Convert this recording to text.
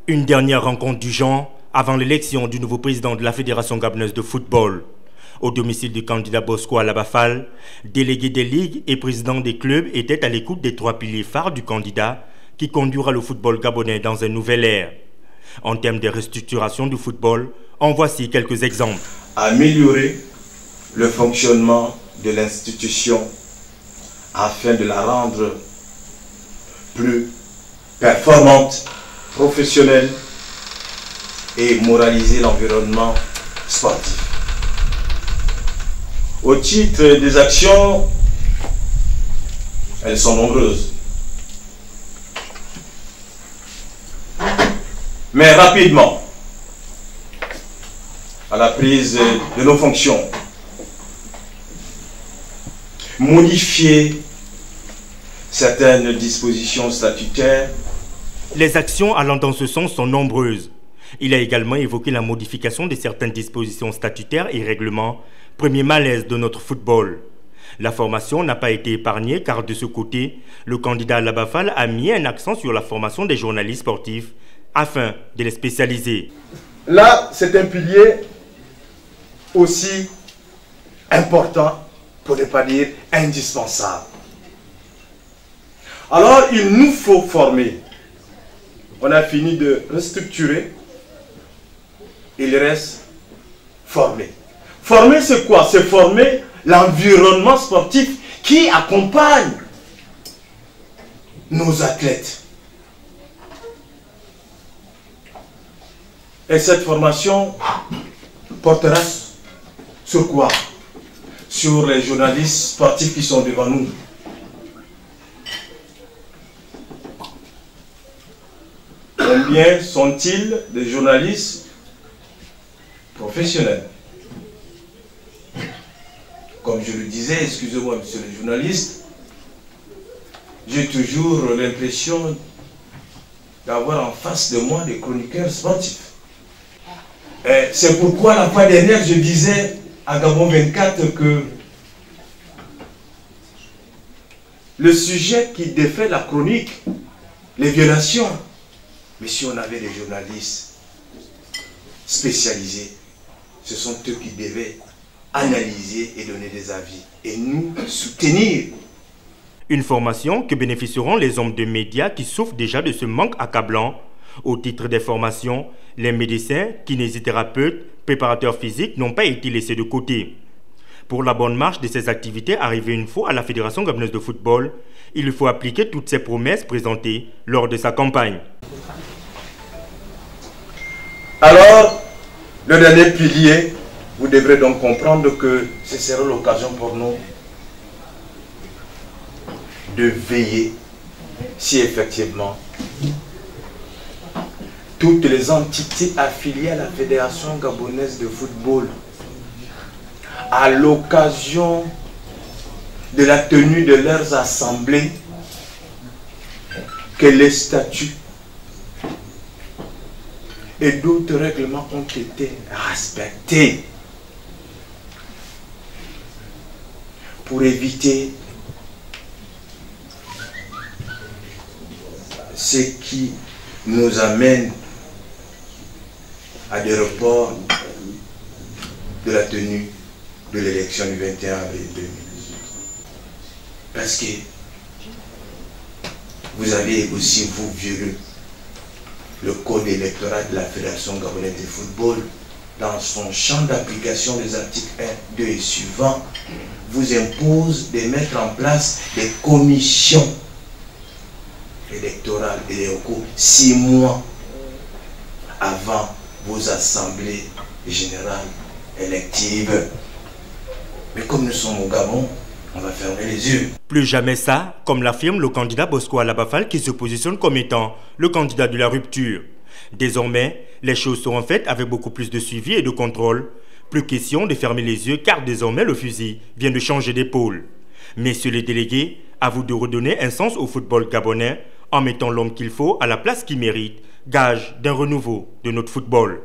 Une dernière rencontre du genre avant l'élection du nouveau président de la Fédération gabonaise de football. Au domicile du candidat Bosco Alabafal, délégué des ligues et président des clubs étaient à l'écoute des trois piliers phares du candidat qui conduira le football gabonais dans un nouvel ère. En termes de restructuration du football, en voici quelques exemples. Améliorer le fonctionnement de l'institution afin de la rendre plus performante, professionnelle et moraliser l'environnement sportif. Au titre des actions, elles sont nombreuses. Mais rapidement, à la prise de nos fonctions, modifier certaines dispositions statutaires. Les actions allant dans ce sens sont nombreuses. Il a également évoqué la modification de certaines dispositions statutaires et règlements, premier malaise de notre football. La formation n'a pas été épargnée car de ce côté, le candidat Alabafal a mis un accent sur la formation des journalistes sportifs afin de les spécialiser. Là, c'est un pilier aussi important, pour ne pas dire indispensable. Alors, il nous faut former. On a fini de restructurer. Il reste former. Former, c'est quoi? C'est former l'environnement sportif qui accompagne nos athlètes. Et cette formation portera sur quoi? Sur les journalistes sportifs qui sont devant nous. Combien sont-ils des journalistes professionnels? Comme je le disais, excusez-moi monsieur le journaliste, j'ai toujours l'impression d'avoir en face de moi des chroniqueurs sportifs. C'est pourquoi la fois dernière je disais à Gabon 24 que le sujet qui défait la chronique, les violations, mais si on avait des journalistes spécialisés, ce sont eux qui devaient analyser et donner des avis et nous soutenir. Une formation que bénéficieront les hommes de médias qui souffrent déjà de ce manque accablant. Au titre des formations, les médecins, kinésithérapeutes, préparateurs physiques n'ont pas été laissés de côté. Pour la bonne marche de ces activités arrivées une fois à la Fédération gabonaise de football, il faut appliquer toutes ces promesses présentées lors de sa campagne. Alors, le dernier pilier, vous devrez donc comprendre que ce sera l'occasion pour nous de veiller si effectivement toutes les entités affiliées à la Fédération gabonaise de football, à l'occasion de la tenue de leurs assemblées, que les statuts et d'autres règlements ont été respectés pour éviter ce qui nous amène à des reports de la tenue de l'élection du 21 avril 2018. Parce que vous avez aussi, vous, violé le code électoral de la Fédération gabonaise de football dans son champ d'application des articles 1, 2 et suivants, vous impose de mettre en place des commissions électorales et des recours 6 mois avant vos assemblées générales électives. Mais comme nous sommes au Gabon, on va fermer les yeux. Plus jamais ça, comme l'affirme le candidat Bosco Alabafal qui se positionne comme étant le candidat de la rupture. Désormais, les choses seront faites avec beaucoup plus de suivi et de contrôle. Plus question de fermer les yeux car désormais le fusil vient de changer d'épaule. Messieurs les délégués, à vous de redonner un sens au football gabonais en mettant l'homme qu'il faut à la place qu'il mérite, gage d'un renouveau de notre football.